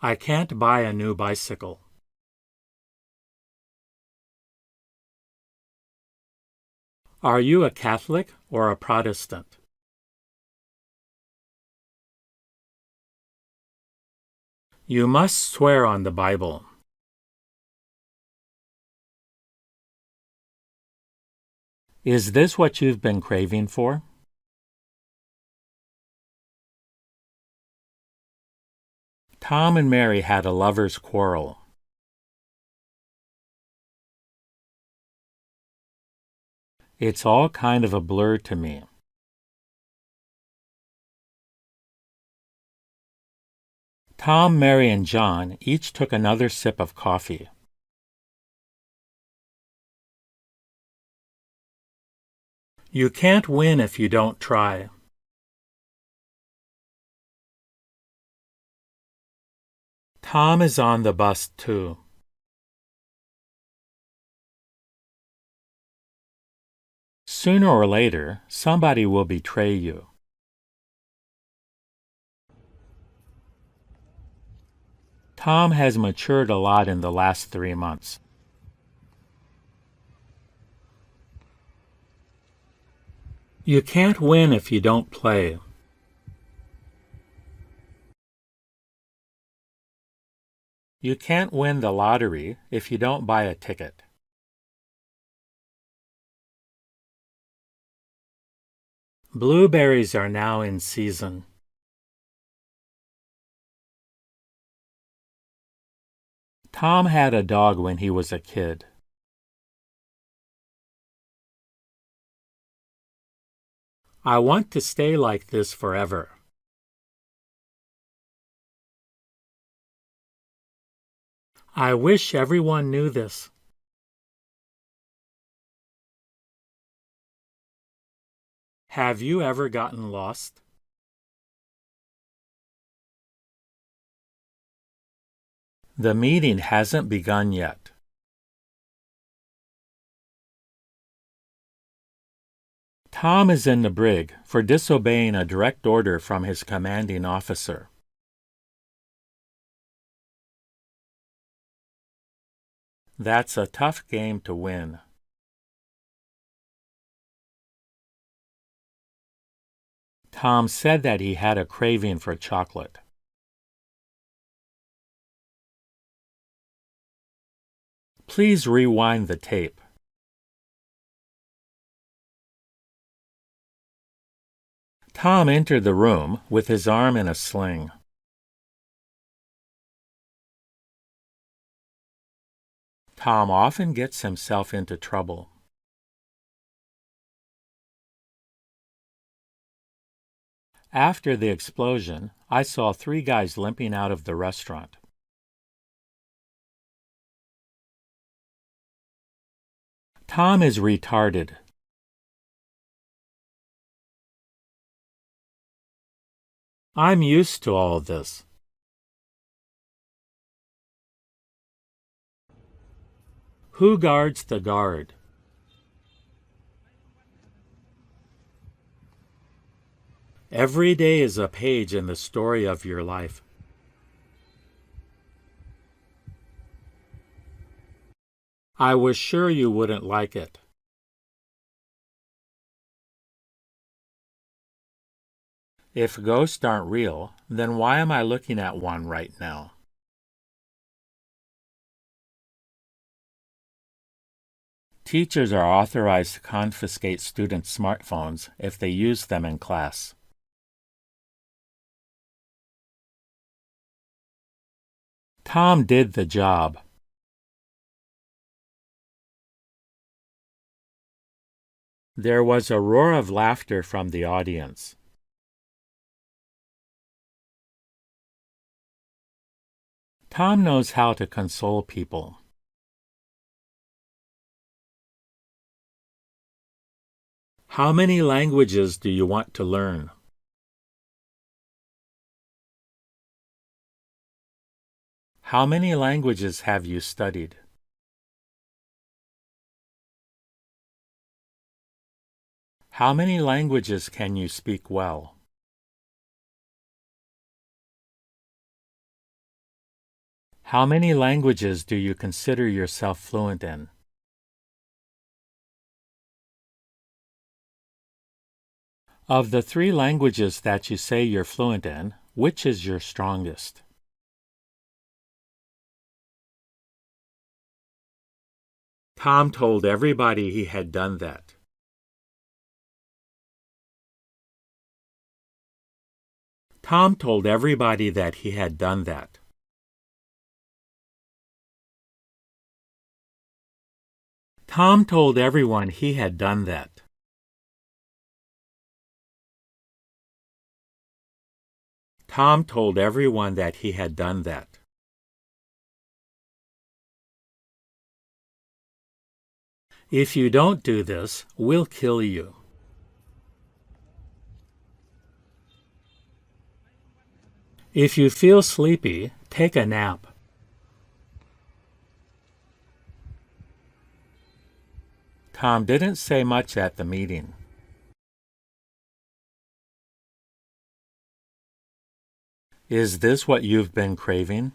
I can't buy a new bicycle. Are you a Catholic or a Protestant? You must swear on the Bible. Is this what you've been craving for? Tom and Mary had a lover's quarrel. It's all kind of a blur to me. Tom, Mary, and John each took another sip of coffee. You can't win if you don't try. Tom is on the bus too. Sooner or later, somebody will betray you. Tom has matured a lot in the last 3 months. You can't win if you don't play. You can't win the lottery if you don't buy a ticket. Blueberries are now in season. Tom had a dog when he was a kid. I want to stay like this forever. I wish everyone knew this. Have you ever gotten lost? The meeting hasn't begun yet. Tom is in the brig for disobeying a direct order from his commanding officer. That's a tough game to win. Tom said that he had a craving for chocolate. Please rewind the tape. Tom entered the room with his arm in a sling. Tom often gets himself into trouble. After the explosion, I saw 3 guys limping out of the restaurant. Tom is retarded. I'm used to all this. Who guards the guard? Every day is a page in the story of your life. I was sure you wouldn't like it. If ghosts aren't real, then why am I looking at one right now? Teachers are authorized to confiscate students' smartphones if they use them in class. Tom did the job. There was a roar of laughter from the audience. Tom knows how to console people. How many languages do you want to learn? How many languages have you studied? How many languages can you speak well? How many languages do you consider yourself fluent in? Of the 3 languages that you say you're fluent in, which is your strongest? Tom told everybody he had done that. Tom told everybody that he had done that. Tom told everyone he had done that. Tom told everyone that he had done that. If you don't do this, we'll kill you. If you feel sleepy, take a nap. Tom didn't say much at the meeting. Is this what you've been craving?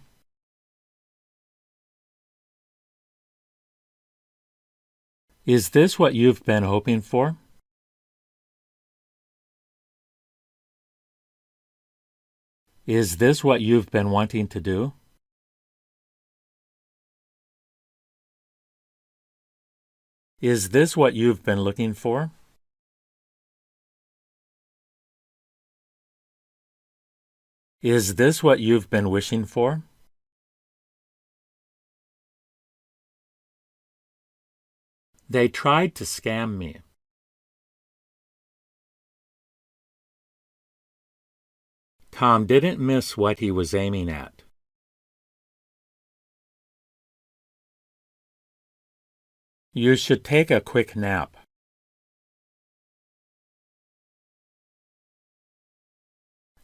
Is this what you've been hoping for? Is this what you've been wanting to do? Is this what you've been looking for? Is this what you've been wishing for? They tried to scam me. Tom didn't miss what he was aiming at. You should take a quick nap.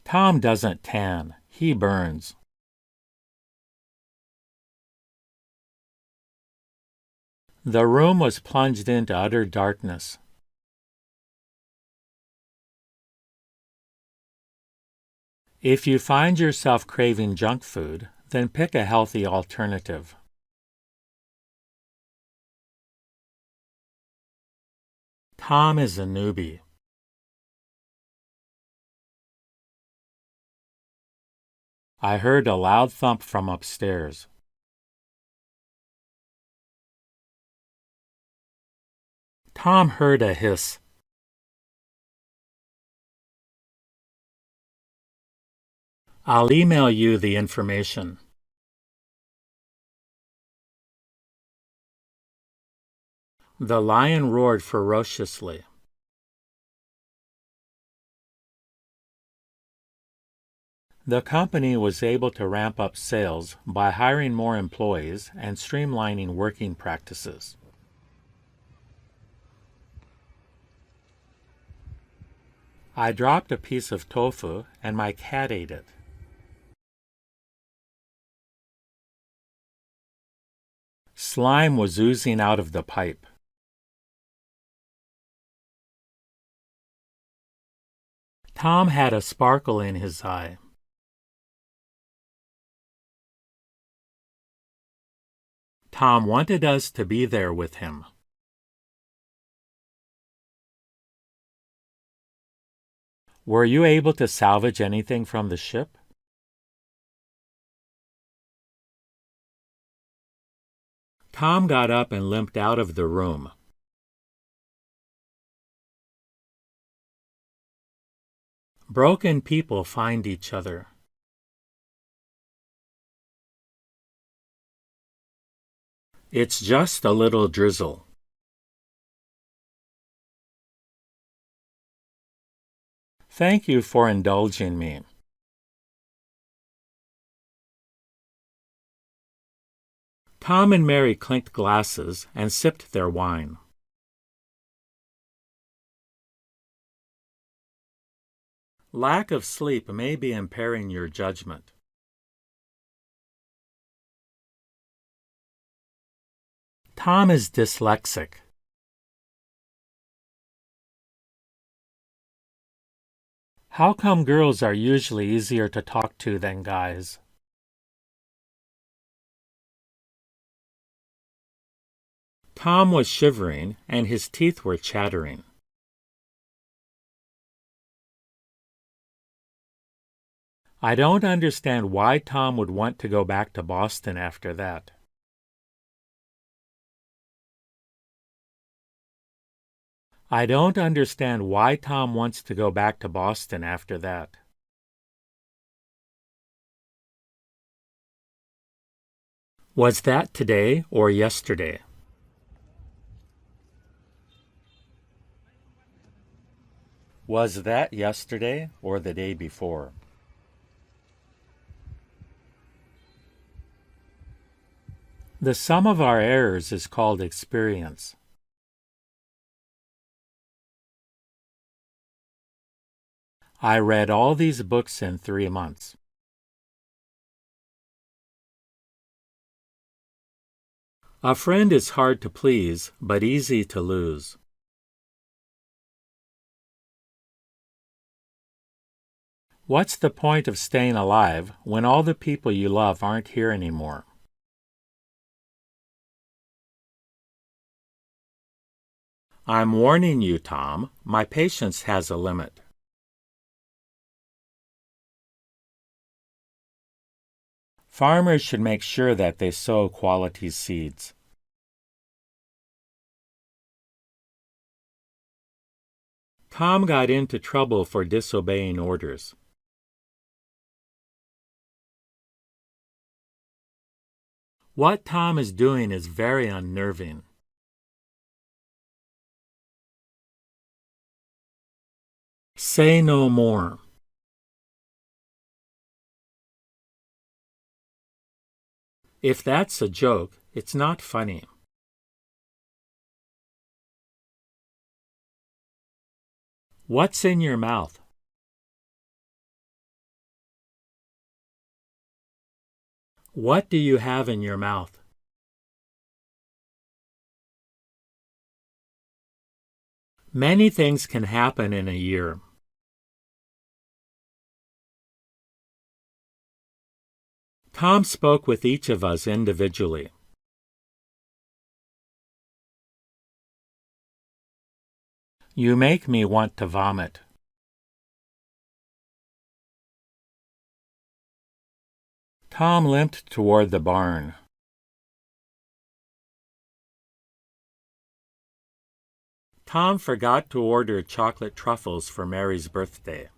Tom doesn't tan, he burns. The room was plunged into utter darkness. If you find yourself craving junk food, then pick a healthy alternative. Tom is a newbie. I heard a loud thump from upstairs. Tom heard a hiss. I'll email you the information. The lion roared ferociously. The company was able to ramp up sales by hiring more employees and streamlining working practices. I dropped a piece of tofu and my cat ate it. Slime was oozing out of the pipe. Tom had a sparkle in his eye. Tom wanted us to be there with him. Were you able to salvage anything from the ship? Tom got up and limped out of the room. Broken people find each other. It's just a little drizzle. Thank you for indulging me. Tom and Mary clinked glasses and sipped their wine. Lack of sleep may be impairing your judgment. Tom is dyslexic. How come girls are usually easier to talk to than guys? Tom was shivering, and his teeth were chattering. I don't understand why Tom would want to go back to Boston after that. I don't understand why Tom wants to go back to Boston after that. Was that today or yesterday? Was that yesterday or the day before? The sum of our errors is called experience. I read all these books in 3 months. A friend is hard to please, but easy to lose. What's the point of staying alive when all the people you love aren't here anymore? I'm warning you, Tom, my patience has a limit. Farmers should make sure that they sow quality seeds. Tom got into trouble for disobeying orders. What Tom is doing is very unnerving. Say no more. If that's a joke, it's not funny. What's in your mouth? What do you have in your mouth? Many things can happen in a year. Tom spoke with each of us individually. You make me want to vomit. Tom limped toward the barn. Tom forgot to order chocolate truffles for Mary's birthday.